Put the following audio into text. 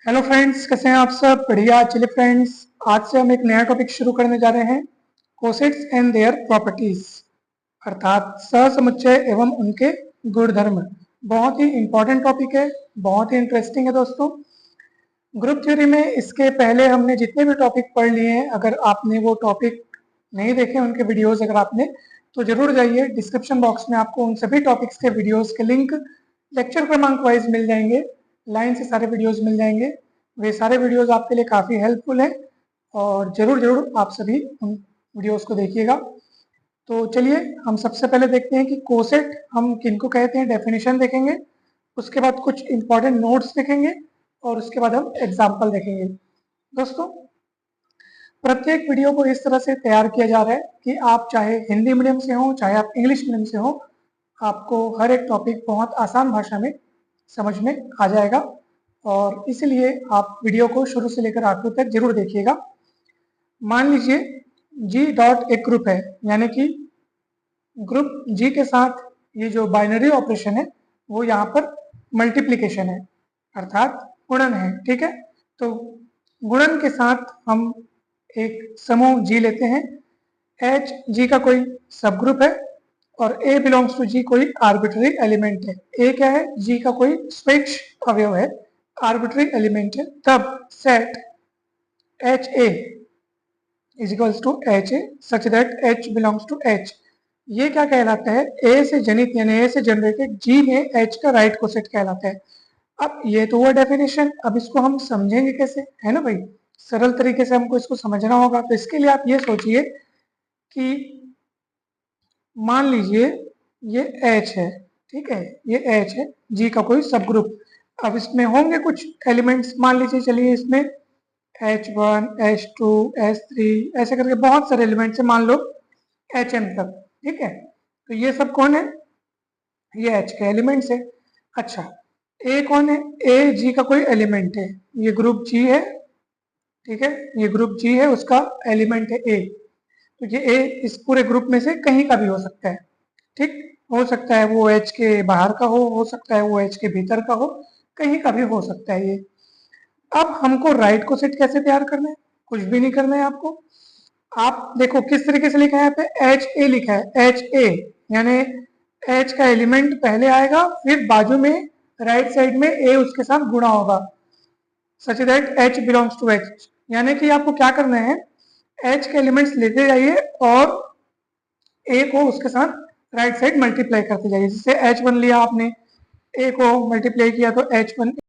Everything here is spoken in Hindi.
हेलो फ्रेंड्स, कैसे हैं आप सब? बढ़िया। चलिए फ्रेंड्स, आज से हम एक नया टॉपिक शुरू करने जा रहे हैं, कोसेट्स एंड देयर प्रॉपर्टीज, अर्थात सहसमुच्चय एवं उनके गुणधर्म। बहुत ही इंपॉर्टेंट टॉपिक है, बहुत ही इंटरेस्टिंग है दोस्तों। ग्रुप थ्योरी में इसके पहले हमने जितने भी टॉपिक पढ़ लिए हैं, अगर आपने वो टॉपिक नहीं देखे, उनके वीडियोस अगर आपने, तो जरूर जाइए। डिस्क्रिप्शन बॉक्स में आपको उन सभी टॉपिक्स के वीडियोस के लिंक लेक्चर क्रमांक वाइज मिल जाएंगे, लाइन से सारे वीडियोस मिल जाएंगे। वे सारे वीडियोस आपके लिए काफ़ी हेल्पफुल हैं और ज़रूर ज़रूर आप सभी उन वीडियोस को देखिएगा। तो चलिए हम सबसे पहले देखते हैं कि कोसेट हम किनको कहते हैं, डेफिनेशन देखेंगे। उसके बाद कुछ इंपॉर्टेंट नोट्स देखेंगे और उसके बाद हम एग्जाम्पल देखेंगे। दोस्तों, प्रत्येक वीडियो को इस तरह से तैयार किया जा रहा है कि आप चाहे हिंदी मीडियम से हो, चाहे आप इंग्लिश मीडियम से हो, आपको हर एक टॉपिक बहुत आसान भाषा में समझ में आ जाएगा। और इसलिए आप वीडियो को शुरू से लेकर आखिर तक जरूर देखिएगा। मान लीजिए जी डॉट एक ग्रुप है, यानी कि ग्रुप जी के साथ ये जो बाइनरी ऑपरेशन है वो यहाँ पर मल्टीप्लिकेशन है, अर्थात गुणन है। ठीक है, तो गुणन के साथ हम एक समूह जी लेते हैं। एच जी का कोई सब ग्रुप है और ए बिलोंग्स टू जी कोई आर्बिट्ररी एलिमेंट है। ए क्या है? जी का कोई स्वेच्छ अवयव है, आर्बिट्ररी एलिमेंट है। तब set H A is equals to H A such that H belongs to H. ये क्या कहलाता है? ए से जनित यानी ए से जनरेटेड जी में एच का राइट कोसेट कहलाता है। अब ये तो हुआ डेफिनेशन। अब इसको हम समझेंगे कैसे, है ना भाई? सरल तरीके से हमको इसको समझना होगा। तो इसके लिए आप ये सोचिए कि मान लीजिए ये H है, ठीक है, ये H है, G का कोई सब ग्रुप। अब इसमें होंगे कुछ एलिमेंट्स, मान लीजिए, चलिए इसमें H1, H2, H3 ऐसे करके बहुत सारे एलिमेंट्स है, मान लो HM तक। ठीक है, तो ये सब कौन है? ये H के एलिमेंट्स है। अच्छा, A कौन है? A G का कोई एलिमेंट है, ये ग्रुप G है। ठीक है, ये ग्रुप G है, उसका एलिमेंट है A। तो ये ए इस पूरे ग्रुप में से कहीं का भी हो सकता है। ठीक, हो सकता है वो एच के बाहर का हो सकता है वो एच के भीतर का हो, कहीं का भी हो सकता है ये। अब हमको राइट को सेट कैसे तैयार करना है? कुछ भी नहीं करना है आपको। आप देखो किस तरीके से लिखा है, यहाँ पे एच ए लिखा है, एच ए यानी एच का एलिमेंट पहले आएगा, फिर बाजू में राइट साइड में ए उसके साथ गुणा होगा, such that H belongs to H. यानी कि आपको क्या करना है, एच के एलिमेंट्स लेते जाइए और ए को उसके साथ राइट साइड मल्टीप्लाई करते जाइए। जैसे H1 लिया आपने, ए को मल्टीप्लाई किया तो H1